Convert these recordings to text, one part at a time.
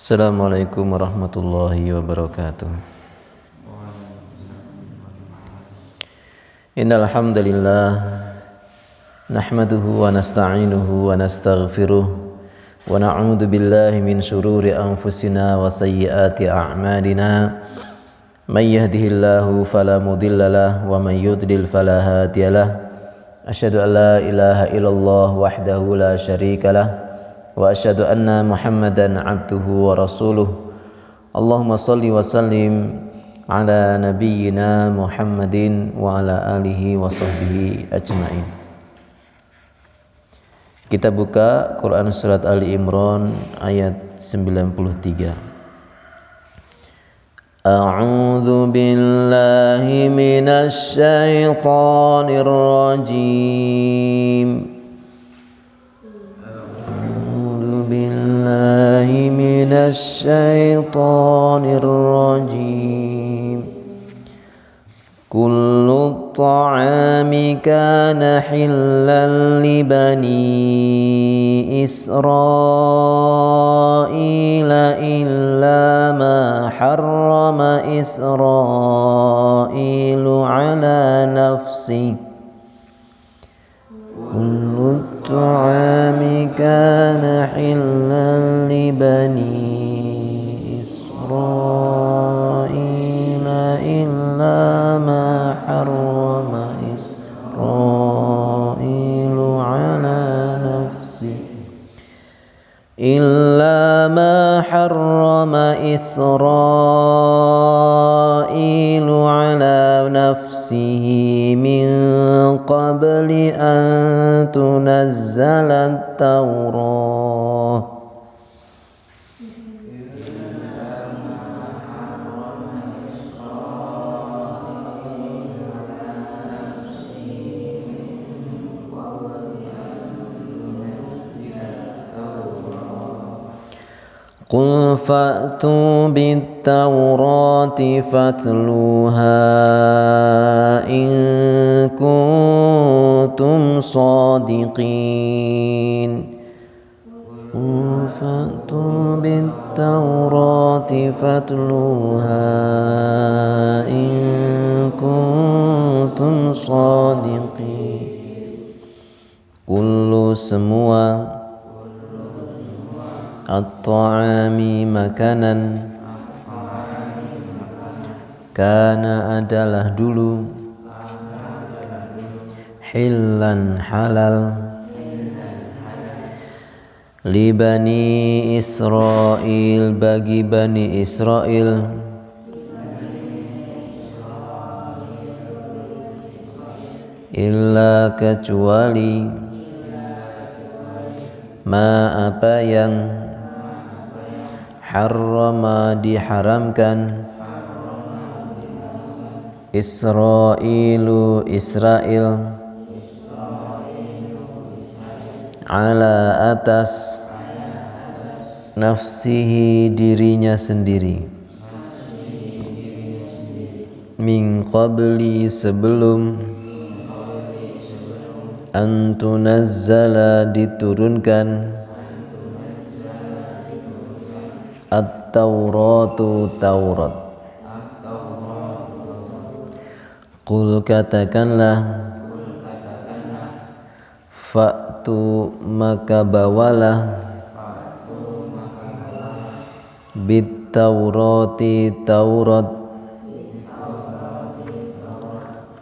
Assalamualaikum warahmatullahi wabarakatuh. Innal hamdalillah nahmaduhu wa nasta'inuhu wa nastaghfiruh wa na'udzu billahi min shururi anfusina wa sayyiati a'malina. May yahdihillahu fala mudhillalah wa may yudlil fala hadiyalah. Asyhadu an la ilaha illallah wahdahu la syarikalah wa asyhadu anna Muhammadan abduhu wa rasuluh. Allahumma shalli wa sallim ala nabiyyina Muhammadin wa ala alihi wa sahbihi ajmain. Kita buka Quran surat Ali Imran ayat 93. A'udzu billahi minasy syaithanir rajim. Billahi minasy syaithanir rajim. Kullu ta'ami kana hillan li bani Israila illa ma harrama Israilu ala nafsi. Kullu ta'ami kana hillan li bani Israila illa ma harrama Israilu ala nafsi. Illa ma harrama Israilu ala nafsihi min qabli an tunazzala at-Taurah. Qul fa'tu bit-Taurati fatluha in kuntum shadiqin. Qul fa'tu bit-Taurati fatluha in kuntum shadiqin. Kullu semua at-ta'ami makanan kana adalah dulu hillan halal li bani Israil bagi bani Israil illa kecuali ma apa yang harrama diharamkan Israilu Israil ala atas nafsihi dirinya sendiri min qabli sebelum an tunazzala diturunkan At-Tauratu Taurat. Qul katakanlah fa'tu maka bawalah bit-Taurati Taurat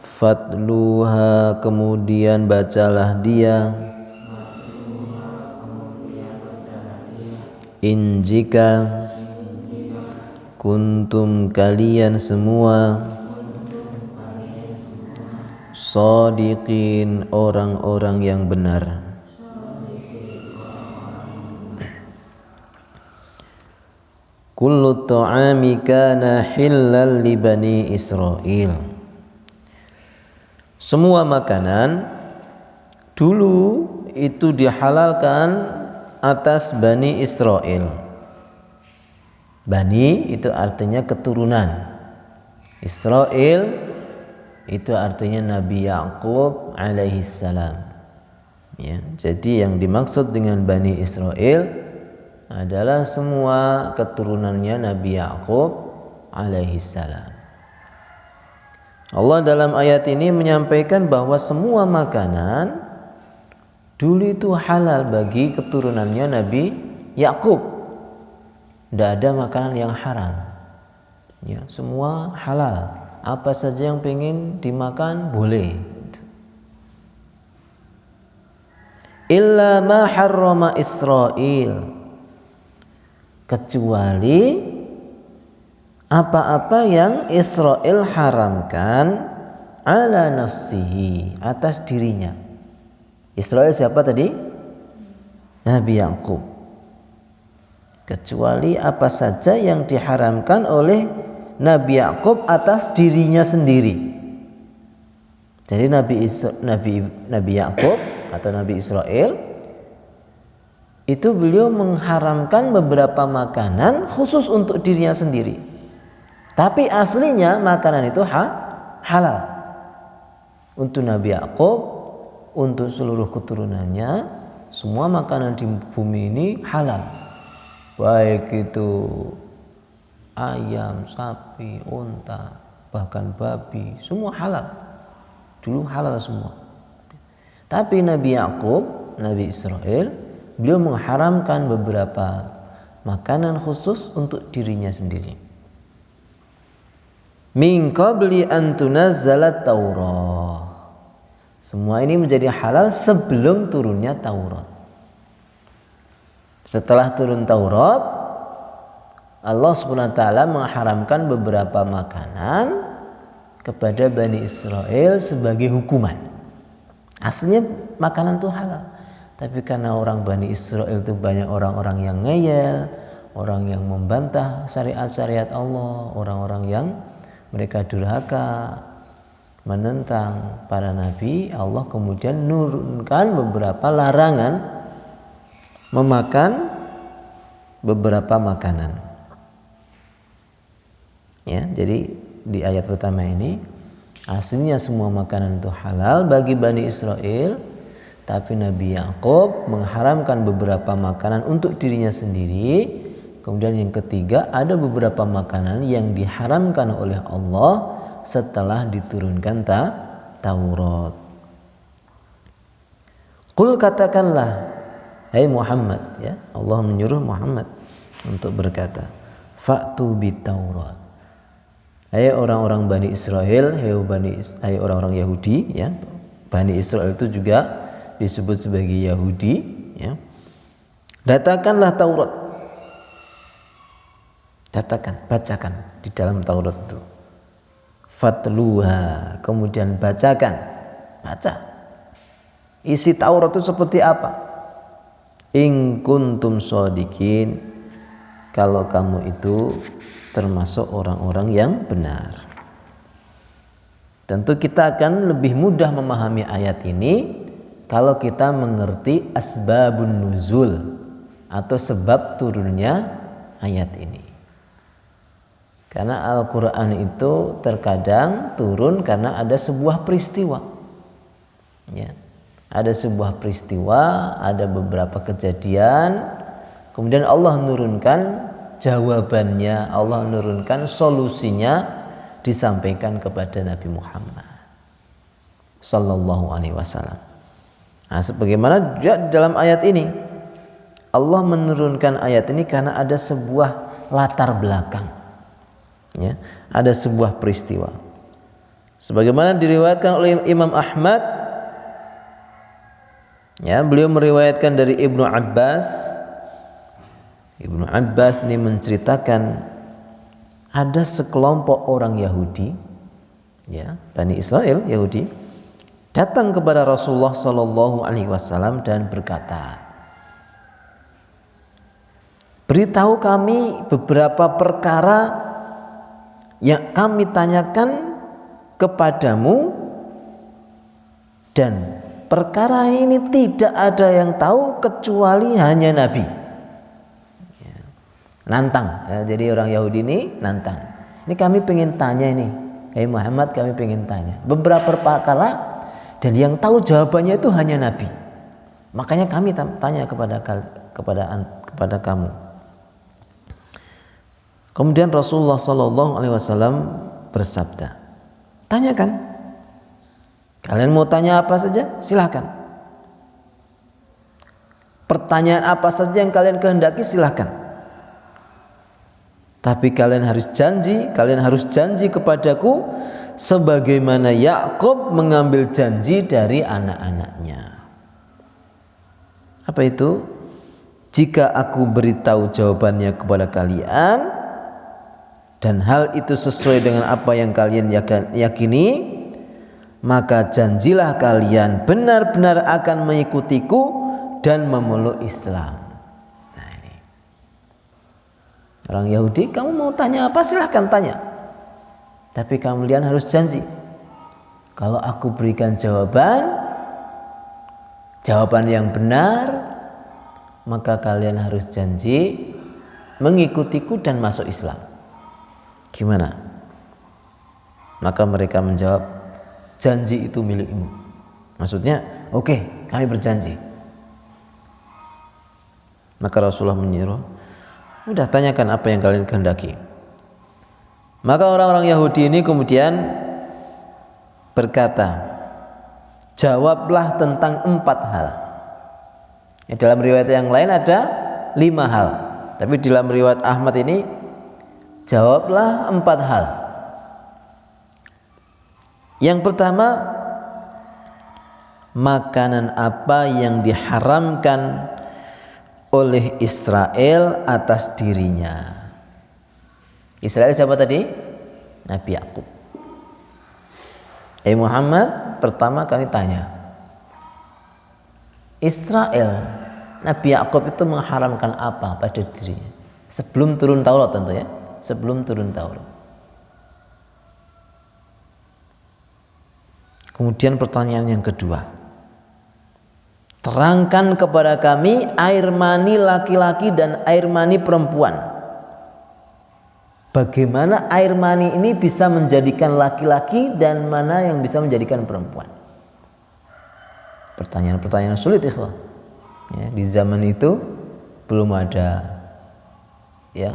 fatluha kemudian bacalah dia in jika kuntum kalian semua shadiqin orang-orang yang benar. Kullu ta'ami kana hillal li bani Israil. Semua makanan dulu itu dihalalkan atas Bani Israil. Bani itu artinya keturunan. Israil itu artinya Nabi Ya'qub alaihissalam. Ya, jadi yang dimaksud dengan Bani Israil adalah semua keturunannya Nabi Yakub alaihi salam. Allah dalam ayat ini menyampaikan bahwa semua makanan dulu itu halal bagi keturunannya Nabi Yakub. Tidak ada makanan yang haram. Ya, semua halal. Apa saja yang pengen dimakan boleh. Illa ma harrama Israil, kecuali apa-apa yang Israel haramkan ala nafsihi, atas dirinya. Israel siapa tadi? Nabi Yakub. Kecuali apa saja yang diharamkan oleh Nabi Yakub atas dirinya sendiri. Jadi Nabi Yakub atau Nabi Israel itu beliau mengharamkan beberapa makanan khusus untuk dirinya sendiri. Tapi aslinya makanan itu halal. Untuk Nabi Yakub, untuk seluruh keturunannya, semua makanan di bumi ini halal. Baik itu ayam, sapi, unta, bahkan babi, semua halal. Dulu halal semua. Tapi Nabi Yakub, Nabi Israel, beliau mengharamkan beberapa makanan khusus untuk dirinya sendiri. Min qabli an tunazzalat Taurah. Semua ini menjadi halal sebelum turunnya Taurat. Setelah turun Taurat, Allah SWT mengharamkan beberapa makanan kepada Bani Israel sebagai hukuman. Aslinya makanan itu halal, tapi karena orang Bani Israel itu banyak orang-orang yang ngeyel, orang yang membantah syariat-syariat Allah, orang-orang yang mereka durhaka, menentang para nabi, Allah kemudian nurunkan beberapa larangan memakan beberapa makanan. Ya, jadi di ayat pertama ini aslinya semua makanan itu halal bagi Bani Israel, tapi Nabi Yakub mengharamkan beberapa makanan untuk dirinya sendiri. Kemudian yang ketiga, ada beberapa makanan yang diharamkan oleh Allah setelah diturunkan Taurat. Qul, katakanlah, hai Muhammad, ya, Allah menyuruh Muhammad untuk berkata, fa'tu bit Taurat. Hai orang-orang Bani Israel, hai orang-orang Yahudi, ya. Bani Israel itu juga disebut sebagai Yahudi, ya. Datangkanlah Taurat. Bacakan di dalam Taurat itu. Fatluha, kemudian baca. Isi Taurat itu seperti apa? In kuntum shodiqin, kalau kamu itu termasuk orang-orang yang benar. Tentu kita akan lebih mudah memahami ayat ini kalau kita mengerti asbabun nuzul atau sebab turunnya ayat ini. Karena Al-Quran itu terkadang turun karena ada sebuah peristiwa. Ya. Ada sebuah peristiwa, ada beberapa kejadian, kemudian Allah menurunkan jawabannya, Allah menurunkan solusinya, disampaikan kepada Nabi Muhammad sallallahu alaihi wasallam. Nah, sebagaimana dalam ayat ini Allah menurunkan ayat ini karena ada sebuah latar belakang. Ya, ada sebuah peristiwa. Sebagaimana diriwayatkan oleh Imam Ahmad, ya, beliau meriwayatkan dari Ibnu Abbas. Ibnu Abbas ini menceritakan ada sekelompok orang Yahudi, ya, Bani Israel Yahudi, datang kepada Rasulullah Shallallahu Alaihi Wasallam dan berkata, beritahu kami beberapa perkara yang kami tanyakan kepadamu, dan perkara ini tidak ada yang tahu kecuali hanya Nabi. Ya. Nantang, ya, jadi orang Yahudi ini nantang. Ini kami pengen tanya ini, hai Muhammad, kami pengen tanya beberapa perkara, dan yang tahu jawabannya itu hanya Nabi. Makanya kami tanya kepada kamu. Kemudian Rasulullah SAW bersabda, tanyakan. Kalian mau tanya apa saja, silakan. Pertanyaan apa saja yang kalian kehendaki, silakan. Tapi kalian harus janji kepadaku sebagaimana Yakub mengambil janji dari anak-anaknya. Apa itu? Jika aku beritahu jawabannya kepada kalian dan hal itu sesuai dengan apa yang kalian yakini, maka janjilah kalian benar-benar akan mengikutiku dan memeluk Islam. Nah ini. Orang Yahudi, kamu mau tanya apa silahkan tanya. Tapi kalian harus janji. Kalau aku berikan jawaban yang benar, maka kalian harus janji mengikutiku dan masuk Islam. Gimana? Maka mereka menjawab, janji itu milikmu. Maksudnya, oke, kami berjanji. Maka Rasulullah menyuruh, udah tanyakan apa yang kalian kehendaki. Maka orang-orang Yahudi ini kemudian berkata, jawablah tentang 4 hal. Ya, dalam riwayat yang lain ada 5 hal, tapi dalam riwayat Ahmad ini jawablah 4 hal. Yang pertama, makanan apa yang diharamkan oleh Israel atas dirinya. Israel siapa tadi? Nabi Yakub. Muhammad, pertama kali tanya, Israel, Nabi Yakub itu mengharamkan apa pada dirinya? Sebelum turun Taurat tentu ya, sebelum turun Taurat. Kemudian pertanyaan yang kedua, terangkan kepada kami air mani laki-laki dan air mani perempuan. Bagaimana air mani ini bisa menjadikan laki-laki dan mana yang bisa menjadikan perempuan? Pertanyaan-pertanyaan sulit, ikhwah. Ya, di zaman itu belum ada ya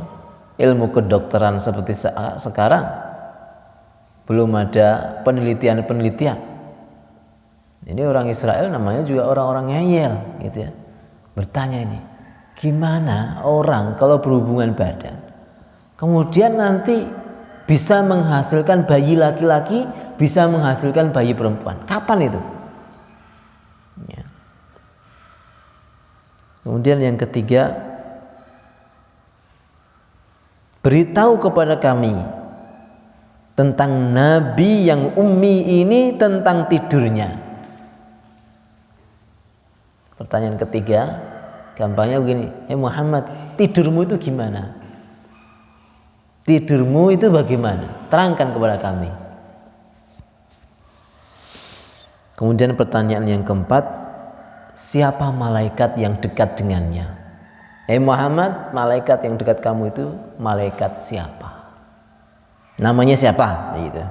ilmu kedokteran seperti sekarang, belum ada penelitian-penelitian. Ini orang Israel namanya juga orang-orang ngeyel gitu ya. Bertanya ini, gimana orang kalau berhubungan badan kemudian nanti bisa menghasilkan bayi laki-laki, bisa menghasilkan bayi perempuan? Kapan itu? Ya. Kemudian yang ketiga, beritahu kepada kami tentang nabi yang ummi ini, tentang tidurnya. Pertanyaan ketiga, gampangnya begini, Muhammad, tidurmu itu gimana? Tidurmu itu bagaimana? Terangkan kepada kami. Kemudian pertanyaan yang keempat, siapa malaikat yang dekat dengannya? Muhammad, malaikat yang dekat kamu itu malaikat siapa? Namanya siapa? Gitu.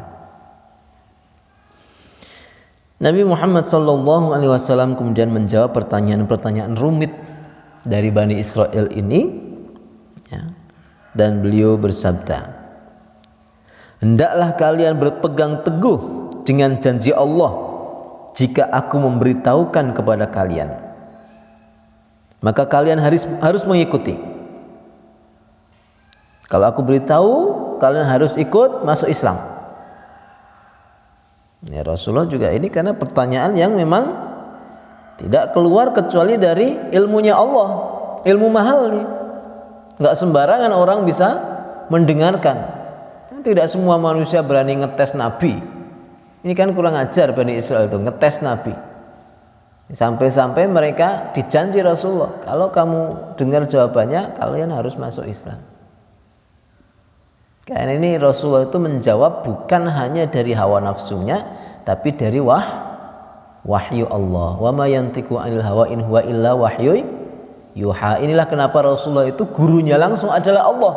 Nabi Muhammad SAW kemudian menjawab pertanyaan-pertanyaan rumit dari Bani Israel ini, ya, dan beliau bersabda, hendaklah kalian berpegang teguh dengan janji Allah jika aku memberitahukan kepada kalian, maka kalian harus mengikuti. Kalau aku beritahu, kalian harus ikut masuk Islam. Ya, Rasulullah juga ini karena pertanyaan yang memang tidak keluar kecuali dari ilmunya Allah, ilmu mahal nih. Nggak sembarangan orang bisa mendengarkan. Tidak semua manusia berani ngetes Nabi. Ini kan kurang ajar Bani Israel itu ngetes Nabi. Sampai-sampai mereka dijanji Rasulullah, kalau kamu dengar jawabannya, kalian harus masuk Islam. Karena ini Rasulullah itu menjawab bukan hanya dari hawa nafsunya, tapi dari wahyu Allah. Wa ma yantiqu 'anil hawa in huwa illa wahyu yuha. Inilah kenapa Rasulullah itu gurunya langsung adalah Allah.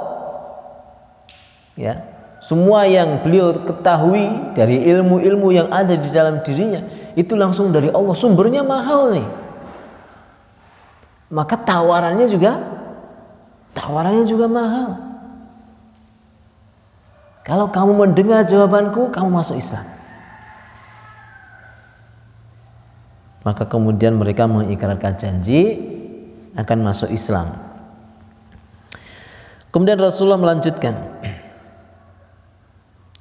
Ya, semua yang beliau ketahui dari ilmu-ilmu yang ada di dalam dirinya itu langsung dari Allah. Sumbernya mahal nih. Maka tawarannya juga mahal. Kalau kamu mendengar jawabanku, kamu masuk Islam. Maka kemudian mereka mengikrarkan janji akan masuk Islam. Kemudian Rasulullah melanjutkan,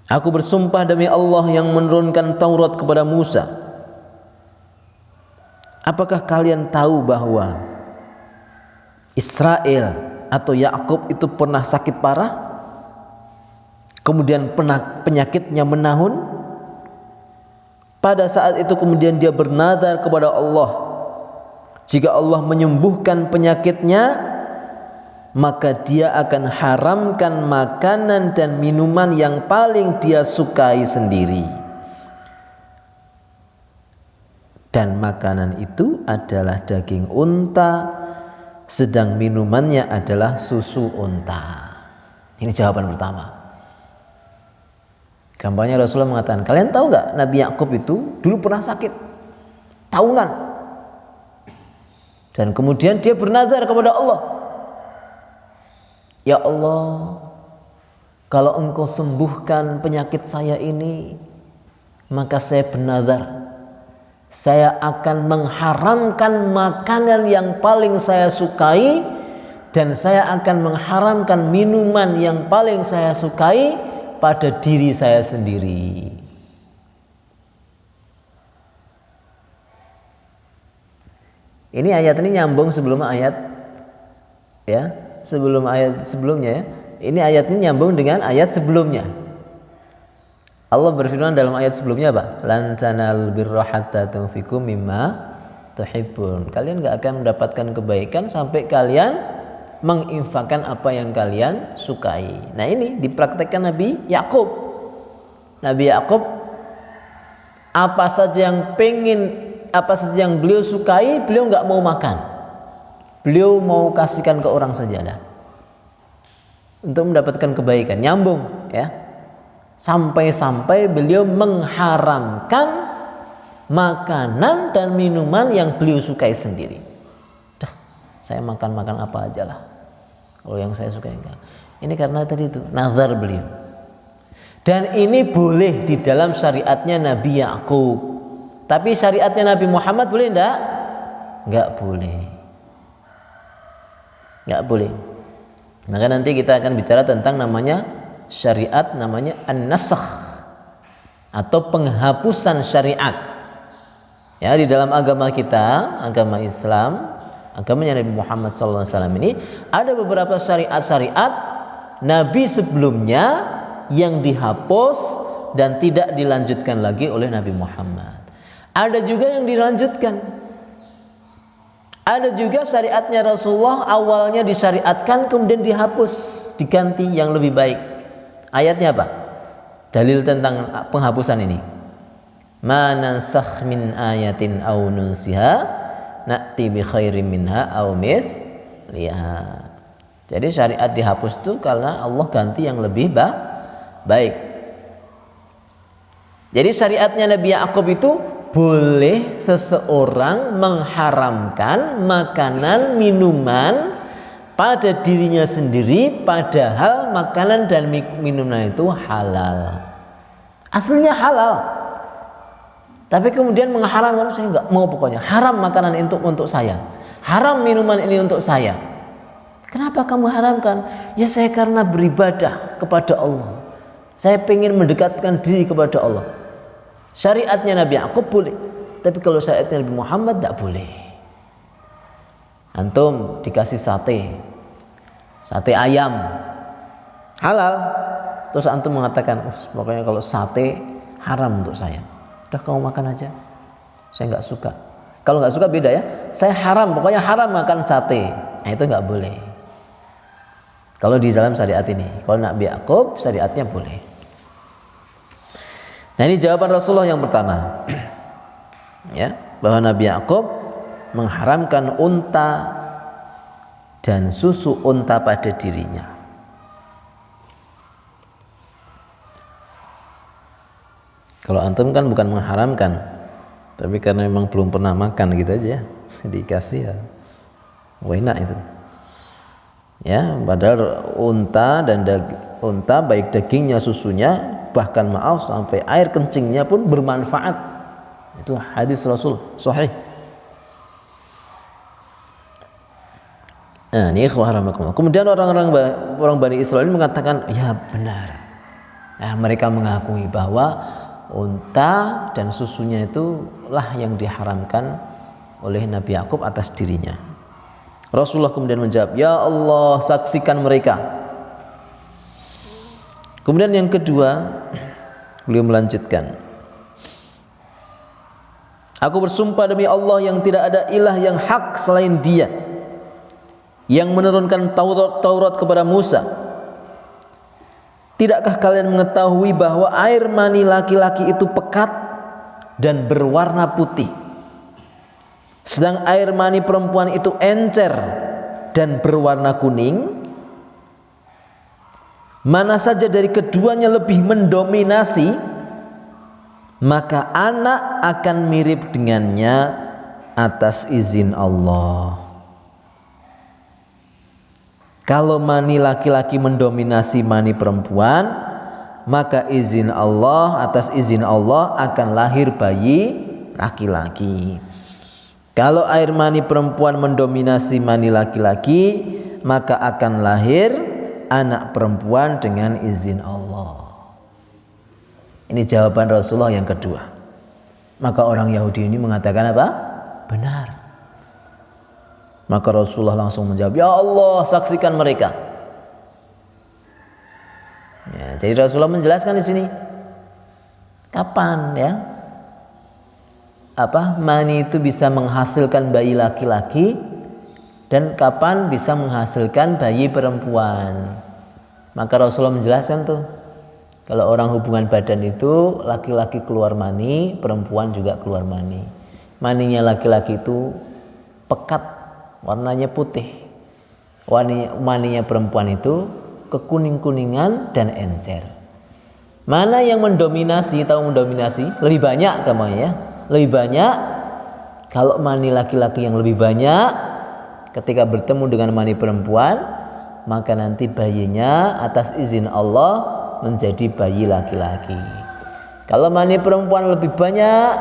aku bersumpah demi Allah yang menurunkan Taurat kepada Musa. Apakah kalian tahu bahwa Israel atau Yakub itu pernah sakit parah? Kemudian penyakitnya menahun. Pada saat itu kemudian dia bernadar kepada Allah, jika Allah menyembuhkan penyakitnya, maka dia akan haramkan makanan dan minuman yang paling dia sukai sendiri. Dan makanan itu adalah daging unta, sedang minumannya adalah susu unta. Ini jawaban pertama. Gampangnya Rasulullah mengatakan, kalian tahu nggak Nabi Yakub itu dulu pernah sakit tahunan, dan kemudian dia bernazar kepada Allah, ya Allah, kalau engkau sembuhkan penyakit saya ini, maka saya bernazar, saya akan mengharamkan makanan yang paling saya sukai, dan saya akan mengharamkan minuman yang paling saya sukai pada diri saya sendiri. Ini ayat ini nyambung sebelum ayat, ya, sebelum ayat sebelumnya. Ini ayat ini nyambung dengan ayat sebelumnya. Allah berfirman dalam ayat sebelumnya apa? Lan tanalul birra hatta tunfiqu mimma tuhibbun. Kalian enggak akan mendapatkan kebaikan sampai kalian menginfakkan apa yang kalian sukai. Nah, ini dipraktekkan Nabi Yakub. Nabi Yakub apa saja yang beliau sukai, beliau enggak mau makan. Beliau mau kasihkan ke orang saja untuk mendapatkan kebaikan. Nyambung, ya. Sampai-sampai beliau mengharamkan makanan dan minuman yang beliau sukai sendiri. Dah, saya makan apa aja lah, kalau yang saya suka enggak. Ini karena tadi itu nazar beliau. Dan ini boleh di dalam syariatnya Nabi Yakub. Tapi syariatnya Nabi Muhammad boleh enggak? Enggak boleh. Enggak boleh. Maka nanti kita akan bicara tentang namanya syariat, namanya an-nasakh atau penghapusan syariat. Ya, di dalam agama kita, agama Islam, agamanya Nabi Muhammad SAW ini ada beberapa syariat-syariat Nabi sebelumnya yang dihapus dan tidak dilanjutkan lagi oleh Nabi Muhammad. Ada juga yang dilanjutkan. Ada juga syariatnya Rasulullah awalnya disyariatkan kemudian dihapus, diganti yang lebih baik. Ayatnya apa? Dalil tentang penghapusan ini. Ma nansakh min ayatin aw nunsiha na'ti bi khairin minha aw misliha. Jadi syariat dihapus itu karena Allah ganti yang lebih baik. Jadi syariatnya Nabi Yakub itu boleh seseorang mengharamkan makanan minuman pada dirinya sendiri, padahal makanan dan minuman itu halal. Aslinya halal, tapi kemudian mengharamkan, saya nggak mau, pokoknya haram makanan untuk saya, haram minuman ini untuk saya. Kenapa kamu haramkan? Ya saya karena beribadah kepada Allah, saya ingin mendekatkan diri kepada Allah. Syariatnya Nabi Yakub boleh, tapi kalau syariatnya Nabi Muhammad tidak boleh. Antum dikasih sate ayam halal, terus antum mengatakan, pokoknya kalau sate haram untuk saya. Udah kamu makan aja, saya nggak suka. Kalau nggak suka beda ya, saya haram, pokoknya haram makan sate. Nah itu nggak boleh. Kalau di dalam syariat ini, kalau Nabi Yakub syariatnya boleh. Nah ini jawaban Rasulullah yang pertama, ya, bahwa Nabi Yakub mengharamkan unta dan susu unta pada dirinya. Kalau antum kan bukan mengharamkan, tapi karena memang belum pernah makan gitu aja, dikasih ya, enak itu. Ya, padahal unta dan unta, baik dagingnya, susunya, bahkan maaf sampai air kencingnya pun bermanfaat. Itu hadis Rasul sahih. Nah, ini ikhwah rahimakumullah. Kemudian orang Bani Israil mengatakan, ya benar. Nah, mereka mengakui bahwa unta dan susunya itulah yang diharamkan oleh Nabi Yakub atas dirinya. Rasulullah kemudian menjawab, ya Allah, saksikan mereka. Kemudian yang kedua, beliau melanjutkan, aku bersumpah demi Allah yang tidak ada ilah yang hak selain Dia, yang menurunkan Taurat kepada Musa. Tidakkah kalian mengetahui bahwa air mani laki-laki itu pekat dan berwarna putih, sedang air mani perempuan itu encer dan berwarna kuning? Mana saja dari keduanya lebih mendominasi, maka anak akan mirip dengannya atas izin Allah. Kalau mani laki-laki mendominasi mani perempuan, maka atas izin Allah akan lahir bayi laki-laki. Kalau air mani perempuan mendominasi mani laki-laki, maka akan lahir anak perempuan dengan izin Allah. Ini jawaban Rasulullah yang kedua. Maka orang Yahudi ini mengatakan apa? Benar. Maka Rasulullah langsung menjawab, ya Allah, saksikan mereka. Ya, jadi Rasulullah menjelaskan di sini kapan ya mani itu bisa menghasilkan bayi laki-laki dan kapan bisa menghasilkan bayi perempuan. Maka Rasulullah menjelaskan tuh, kalau orang hubungan badan itu laki-laki keluar mani, perempuan juga keluar mani. Maninya laki-laki itu pekat, warnanya putih. Maninya perempuan itu kekuning-kuningan dan encer. Mana yang mendominasi? Tahu mendominasi? Lebih banyak kamu ya. Lebih banyak. Kalau mani laki-laki yang lebih banyak, ketika bertemu dengan mani perempuan, maka nanti bayinya atas izin Allah menjadi bayi laki-laki. Kalau mani perempuan lebih banyak,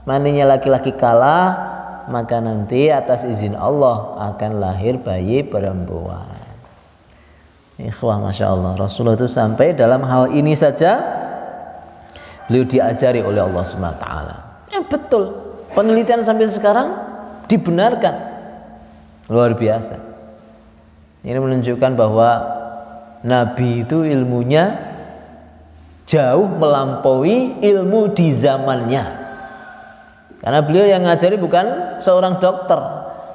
maninya laki-laki kalah, maka nanti atas izin Allah akan lahir bayi perempuan. Ikhwah, Masya Allah, Rasulullah itu sampai dalam hal ini saja beliau diajari oleh Allah SWT. Ya betul, penelitian sampai sekarang dibenarkan. Luar biasa. Ini menunjukkan bahwa Nabi itu ilmunya jauh melampaui ilmu di zamannya. Karena beliau yang ngajari bukan seorang dokter,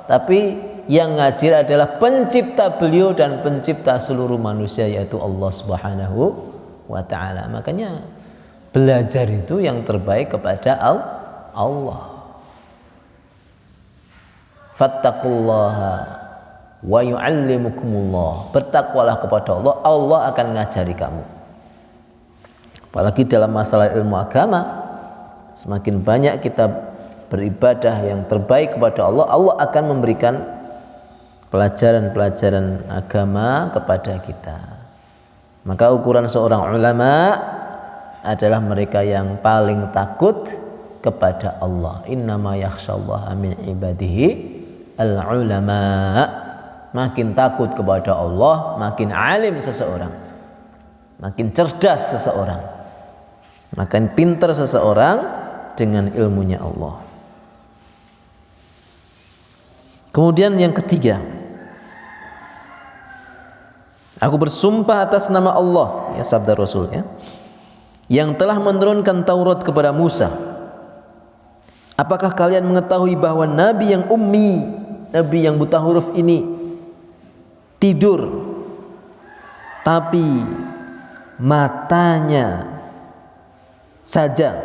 tapi yang ngajar adalah pencipta beliau dan pencipta seluruh manusia, yaitu Allah Subhanahu wa ta'ala. Makanya belajar itu yang terbaik kepada Allah. Fattaqullaha wa yu'allimukumullah. Bertakwalah kepada Allah, Allah akan ngajari kamu. Apalagi dalam masalah ilmu agama, semakin banyak kita beribadah yang terbaik kepada Allah, Allah akan memberikan pelajaran-pelajaran agama kepada kita. Maka ukuran seorang ulama adalah mereka yang paling takut kepada Allah. Innama yakhsyallaha min ibadihi al-ulama. Makin takut kepada Allah, makin alim seseorang, makin cerdas seseorang, makin pintar seseorang dengan ilmunya Allah. Kemudian yang ketiga, aku bersumpah atas nama Allah, ya sabda Rasul ya, yang telah menurunkan Taurat kepada Musa. Apakah kalian mengetahui bahwa Nabi yang ummi, Nabi yang buta huruf ini tidur, tapi matanya saja,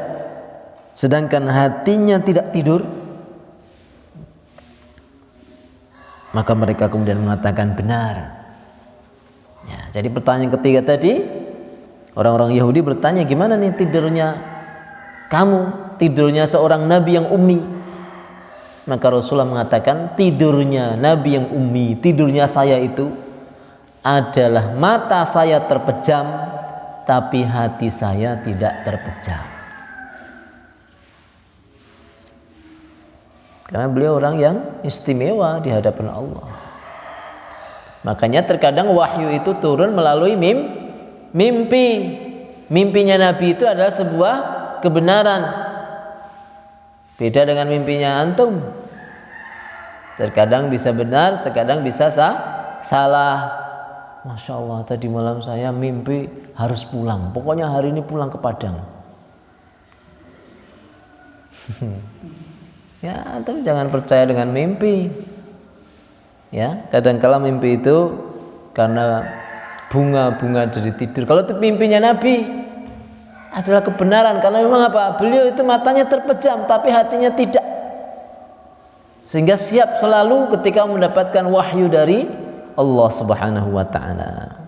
sedangkan hatinya tidak tidur? Maka mereka kemudian mengatakan benar. Ya, jadi pertanyaan ketiga tadi, orang-orang Yahudi bertanya, gimana nih tidurnya kamu, tidurnya seorang Nabi yang ummi? Maka Rasulullah mengatakan, tidurnya Nabi yang ummi, tidurnya saya itu adalah mata saya terpejam tapi hati saya tidak terpejam. Karena beliau orang yang istimewa di hadapan Allah. Makanya terkadang wahyu itu turun melalui mimpi. Mimpinya Nabi itu adalah sebuah kebenaran. Beda dengan mimpinya antum. Terkadang bisa benar, terkadang bisa salah. Masya Allah, tadi malam saya mimpi harus pulang. Pokoknya hari ini pulang ke Padang. Ya, antum jangan percaya dengan mimpi. Ya, kadang-kala mimpi itu karena bunga-bunga dari tidur. Kalau itu mimpinya Nabi adalah kebenaran, karena memang apa? Beliau itu matanya terpejam tapi hatinya tidak. Sehingga siap selalu ketika mendapatkan wahyu dari Allah Subhanahu wa taala.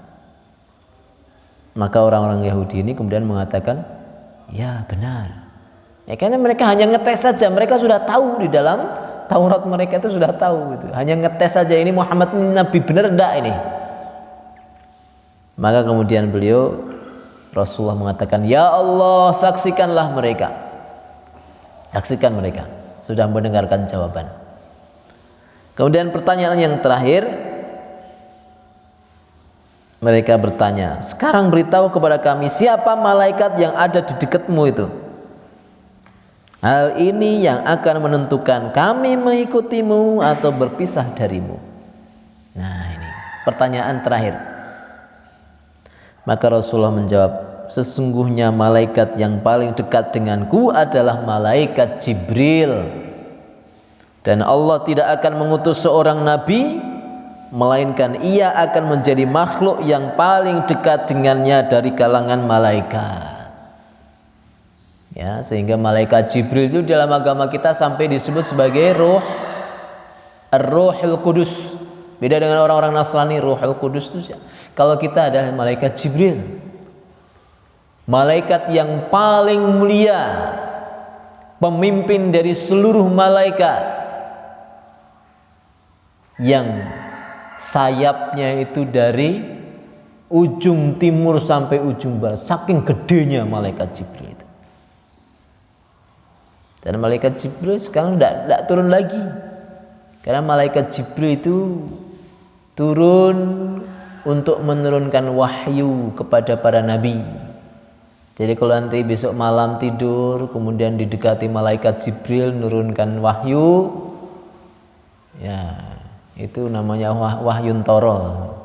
Maka orang-orang Yahudi ini kemudian mengatakan, "Ya, benar." Ya, karena mereka hanya ngetes saja, mereka sudah tahu di dalam Taurat mereka itu sudah tahu gitu. Hanya ngetes saja, ini Muhammad ini nabi benar enggak ini. Maka kemudian Rasulullah mengatakan, "Ya Allah, saksikanlah mereka." Saksikan mereka. Sudah mendengarkan jawaban. Kemudian pertanyaan yang terakhir, mereka bertanya, "Sekarang beritahu kepada kami siapa malaikat yang ada di dekatmu itu. Hal ini yang akan menentukan kami mengikutimu atau berpisah darimu." Nah, ini pertanyaan terakhir. Maka Rasulullah menjawab, "Sesungguhnya malaikat yang paling dekat denganku adalah malaikat Jibril. Dan Allah tidak akan mengutus seorang nabi melainkan ia akan menjadi makhluk yang paling dekat dengannya dari kalangan malaikat." Ya, sehingga malaikat Jibril itu dalam agama kita sampai disebut sebagai ruh, Ar-Ruhul Qudus. Beda dengan orang-orang Nasrani, Ruhul Qudus itu kalau kita adalah malaikat Jibril. Malaikat yang paling mulia, pemimpin dari seluruh malaikat, yang sayapnya itu dari ujung timur sampai ujung barat. Saking gedenya malaikat Jibril itu. Dan malaikat Jibril sekarang tidak turun lagi. Karena malaikat Jibril itu turun untuk menurunkan wahyu kepada para nabi. Jadi kalau nanti besok malam tidur kemudian didekati malaikat Jibril nurunkan wahyu, ya itu namanya wahyun toro.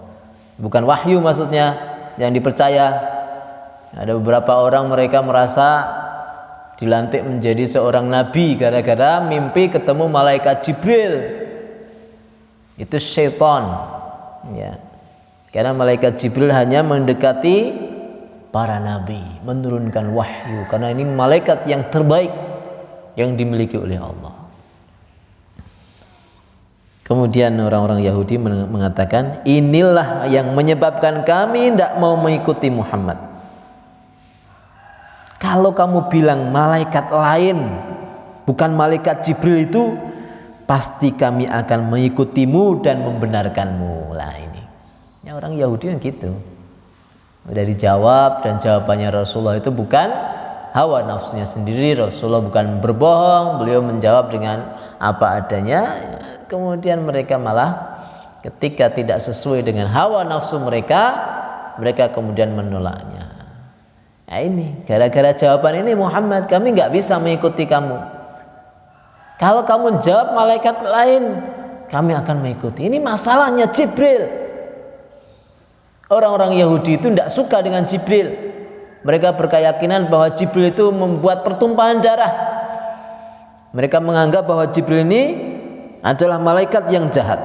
Bukan wahyu maksudnya yang dipercaya. Ada beberapa orang mereka merasa dilantik menjadi seorang nabi gara-gara mimpi ketemu malaikat Jibril. Itu syaitan, ya. Karena malaikat Jibril hanya mendekati para nabi, menurunkan wahyu, karena ini malaikat yang terbaik yang dimiliki oleh Allah. Kemudian orang-orang Yahudi mengatakan, "Inilah yang menyebabkan kami tidak mau mengikuti Muhammad. Kalau kamu bilang malaikat lain bukan malaikat Jibril itu, pasti kami akan mengikutimu dan membenarkanmu." Lah ini. Ya, orang Yahudi yang gitu. Udah dijawab, dan jawabannya Rasulullah itu bukan hawa nafsunya sendiri. Rasulullah bukan berbohong, beliau menjawab dengan apa adanya. Kemudian mereka malah ketika tidak sesuai dengan hawa nafsu mereka, mereka kemudian menolaknya. Nah ini, gara-gara jawaban ini Muhammad, kami nggak bisa mengikuti kamu. Kalau kamu jawab malaikat lain, kami akan mengikuti. Ini masalahnya Jibril. Orang-orang Yahudi itu tidak suka dengan Jibril. Mereka berkeyakinan bahwa Jibril itu membuat pertumpahan darah. Mereka menganggap bahwa Jibril ini adalah malaikat yang jahat.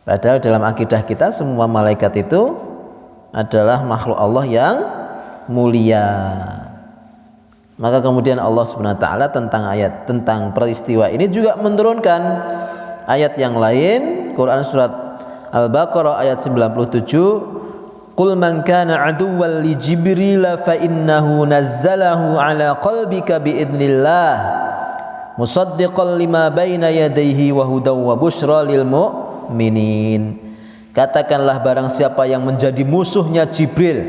Padahal dalam akidah kita semua malaikat itu adalah makhluk Allah yang mulia. Maka kemudian Allah Subhanahu wa taala tentang peristiwa ini juga menurunkan ayat yang lain. Quran surat Al-Baqarah ayat 97, "Qul man kana aduwwan li Jibril fa innahu nazzalahu ala qalbika bi idznillah musaddiqan lima baina yadayhi wa hudaw wa busyra lil mu'minin." Katakanlah barang siapa yang menjadi musuhnya Jibril,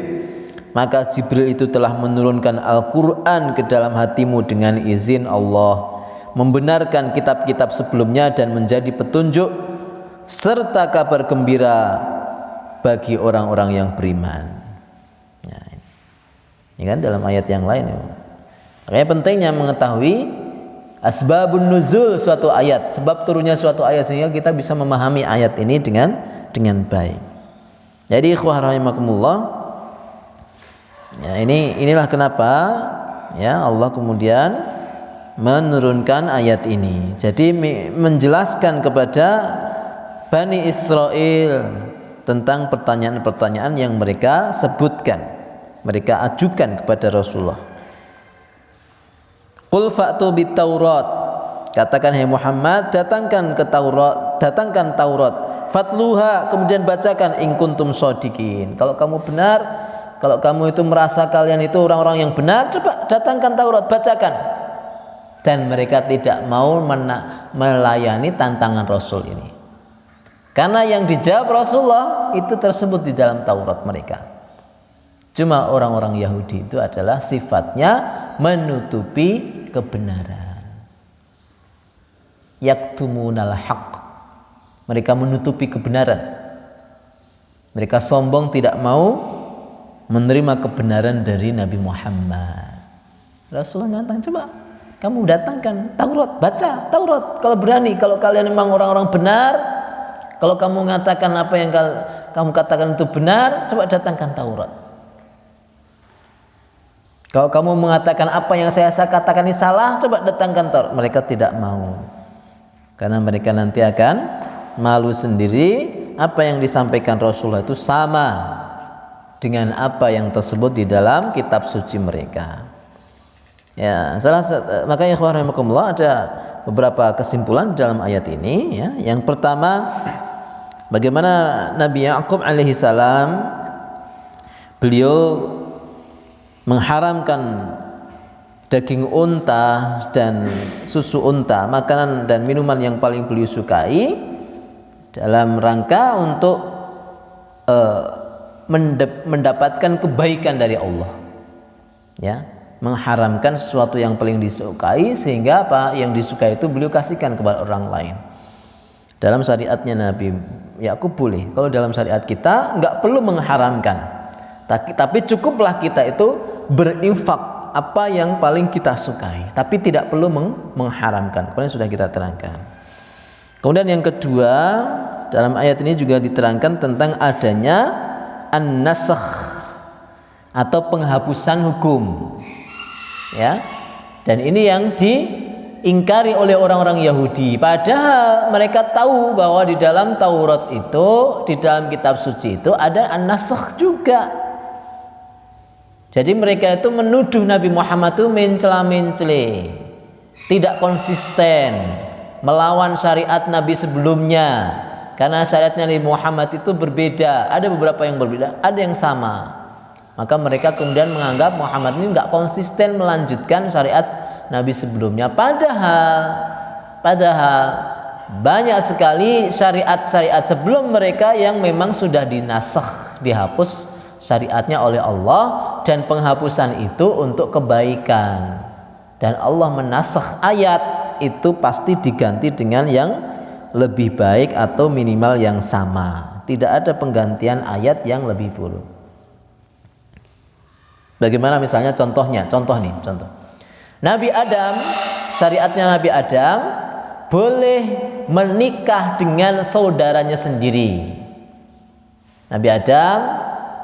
maka Jibril itu telah menurunkan Al-Quran ke dalam hatimu dengan izin Allah, membenarkan kitab-kitab sebelumnya dan menjadi petunjuk serta kabar gembira bagi orang-orang yang beriman. Nah, ini kan dalam ayat yang lain. Makanya pentingnya mengetahui asbabun nuzul suatu ayat, sebab turunnya suatu ayat, sehingga kita bisa memahami ayat ini dengan baik. Jadi ikhwah rahimakumullah, ya, inilah kenapa ya Allah kemudian menurunkan ayat ini. Jadi menjelaskan kepada Bani Israel tentang pertanyaan-pertanyaan yang mereka sebutkan, mereka ajukan kepada Rasulullah. Qul fa'tu bit Taurat, katakan hai Muhammad, datangkan Taurat, fatluha, kemudian bacakan, in kuntum shodiqin, kalau kamu benar, kalau kamu itu merasa kalian itu orang-orang yang benar, coba datangkan Taurat, bacakan. Dan mereka tidak mau melayani tantangan Rasul ini, karena yang dijawab Rasulullah itu tersebut di dalam Taurat mereka. Cuma orang-orang Yahudi itu adalah sifatnya menutupi kebenaran. Yaktumunal haqq, mereka menutupi kebenaran. Mereka sombong, tidak mau menerima kebenaran dari Nabi Muhammad. Rasulullah datang, coba kamu datangkan Taurat, baca Taurat kalau berani, kalau kalian memang orang-orang benar, kalau kamu mengatakan apa yang kamu katakan itu benar, coba datangkan Taurat. Kalau kamu mengatakan apa yang saya katakan ini salah, coba datangkan Taurat. Mereka tidak mau, karena mereka nanti akan malu sendiri. Apa yang disampaikan Rasulullah itu sama dengan apa yang tersebut di dalam kitab suci mereka. Ya, makanya ikhwah rahimakumullah, ada beberapa kesimpulan dalam ayat ini. Ya. Yang pertama, bagaimana Nabi Ya'qub alaihi salam, beliau mengharamkan daging unta dan susu unta, makanan dan minuman yang paling beliau sukai, dalam rangka untuk mendapatkan kebaikan dari Allah. Ya, mengharamkan sesuatu yang paling disukai, sehingga apa yang disukai itu beliau kasihkan kepada orang lain. Dalam syariatnya Nabi Yakub boleh, kalau dalam syariat kita nggak perlu mengharamkan, tapi cukuplah kita itu berinfak apa yang paling kita sukai, tapi tidak perlu mengharamkan. Kemarin sudah kita terangkan. Kemudian yang kedua, dalam ayat ini juga diterangkan tentang adanya an-nasakh atau penghapusan hukum. Ya, dan ini yang diingkari oleh orang-orang Yahudi, padahal mereka tahu bahwa di dalam Taurat itu, di dalam kitab suci itu ada an-nasakh juga. Jadi mereka itu menuduh Nabi Muhammad itu mencela-mencela, tidak konsisten, melawan syariat Nabi sebelumnya, karena syariat Nabi Muhammad itu berbeda, ada beberapa yang berbeda, ada yang sama. Maka mereka kemudian menganggap Muhammad ini nggak konsisten melanjutkan syariat Nabi sebelumnya. Padahal banyak sekali syariat-syariat sebelum mereka yang memang sudah dinasakh, dihapus syariatnya oleh Allah, dan penghapusan itu untuk kebaikan. Dan Allah menasakh ayat itu pasti diganti dengan yang lebih baik atau minimal yang sama. Tidak ada penggantian ayat yang lebih buruk. Bagaimana misalnya contoh. Nabi Adam, syariatnya Nabi Adam boleh menikah dengan saudaranya sendiri. Nabi Adam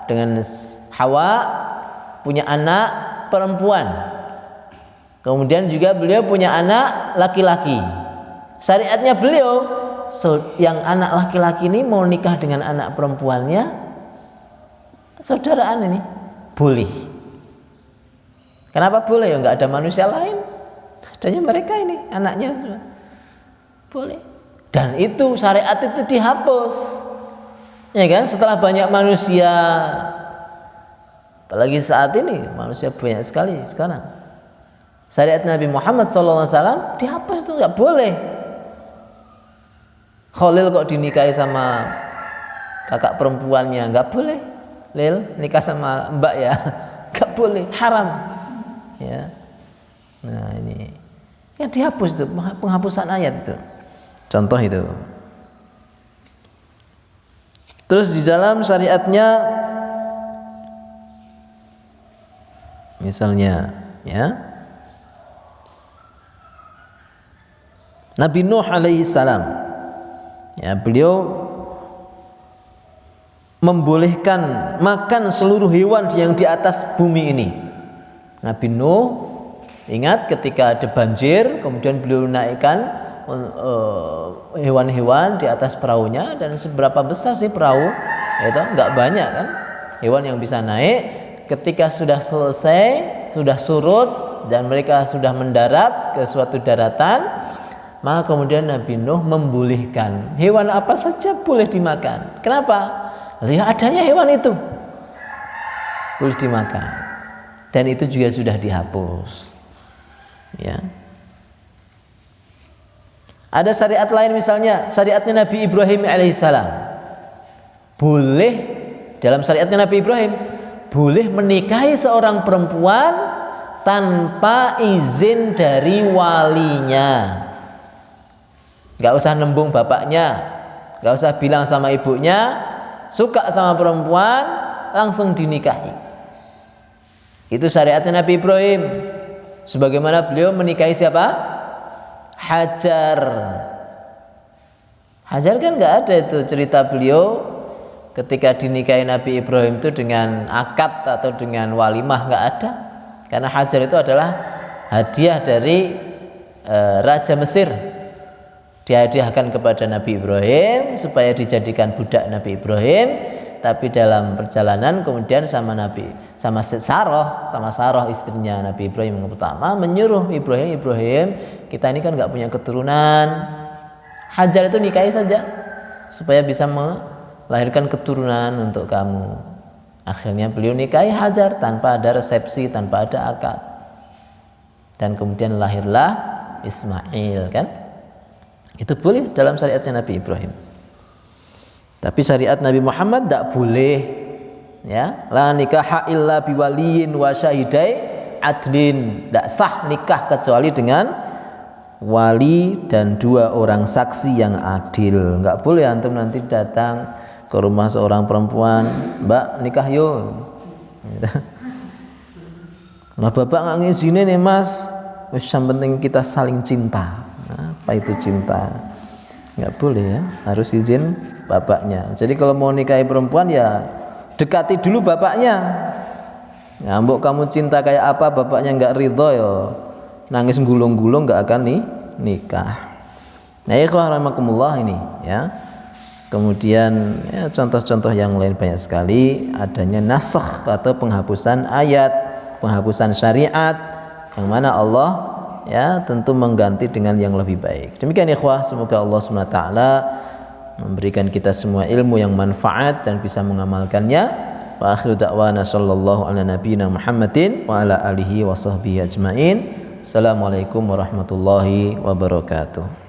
dengan Hawa punya anak perempuan. Kemudian juga beliau punya anak laki-laki. Syariatnya beliau, yang anak laki-laki ini mau nikah dengan anak perempuannya, saudaraan ini boleh. Kenapa boleh? Ya nggak ada manusia lain, adanya mereka ini anaknya semua. Boleh. Dan itu syariat itu dihapus, ya kan? Setelah banyak manusia, apalagi saat ini manusia banyak sekali sekarang, syariat Nabi Muhammad SAW dihapus, itu nggak boleh. Khalil kok dinikahi sama kakak perempuannya, nggak boleh. Lil, nikah sama mbak ya, nggak boleh, haram. Ya. Nah ini yang dihapus tuh, penghapusan ayat itu. Contoh itu. Terus di dalam syariatnya, misalnya, ya, Nabi Nuh alaihi salam, ya, beliau membolehkan makan seluruh hewan yang di atas bumi ini. Nabi Nuh, ingat ketika ada banjir, kemudian beliau naikkan hewan-hewan di atas perahunya, dan seberapa besar sih perahu? Itu nggak banyak kan hewan yang bisa naik. Ketika sudah selesai, sudah surut dan mereka sudah mendarat ke suatu daratan, maka kemudian Nabi Nuh membolehkan hewan apa saja boleh dimakan. Kenapa? Lihat adanya hewan itu boleh dimakan, dan itu juga sudah dihapus. Ya. Ada syariat lain, misalnya syariatnya Nabi Ibrahim alaihissalam. Boleh, dalam syariatnya Nabi Ibrahim, boleh menikahi seorang perempuan tanpa izin dari walinya. Gak usah nembung bapaknya, gak usah bilang sama ibunya, suka sama perempuan, langsung dinikahi. Itu syariatnya Nabi Ibrahim. Sebagaimana beliau menikahi siapa? Hajar. Hajar kan nggak ada itu cerita beliau ketika dinikahi Nabi Ibrahim itu dengan akad atau dengan walimah, nggak ada. Karena Hajar itu adalah hadiah dari Raja Mesir, dihadiahkan kepada Nabi Ibrahim supaya dijadikan budak Nabi Ibrahim. Tapi dalam perjalanan kemudian sama Saroh istrinya Nabi Ibrahim yang pertama menyuruh Ibrahim, kita ini kan nggak punya keturunan, Hajar itu nikahi saja supaya bisa melahirkan keturunan untuk kamu. Akhirnya beliau nikahi Hajar tanpa ada resepsi, tanpa ada akad, dan kemudian lahirlah Ismail, kan? Itu boleh dalam syariatnya Nabi Ibrahim. Tapi syariat Nabi Muhammad tidak boleh, ya. La nikaha illa biwaliyin wa syahidai adlin. Tidak sah nikah kecuali dengan wali dan 2 orang saksi yang adil. Enggak boleh antum nanti datang ke rumah seorang perempuan, Mbak nikah yo. Nah bapak nggak ngizinin nih mas, yang penting kita saling cinta. Apa itu cinta? Nggak boleh ya, harus izin bapaknya. Jadi kalau mau nikahi perempuan ya dekati dulu bapaknya. Ngambok kamu cinta kayak apa, bapaknya nggak ridho ya nangis gulung-gulung, nggak akan nikah. Nah ikhwah rahimakumullah ini ya. Kemudian ya, contoh-contoh yang lain banyak sekali, adanya nasakh atau penghapusan ayat, penghapusan syariat, yang mana Allah ya tentu mengganti dengan yang lebih baik. Demikian ikhwah, semoga Allah SWT memberikan kita semua ilmu yang manfaat dan bisa mengamalkannya. Wa akhiru da'wana sallallahu ala nabiyyina Muhammadin wa ala alihi wa sahbihi ajmain. Assalamualaikum warahmatullahi wabarakatuh.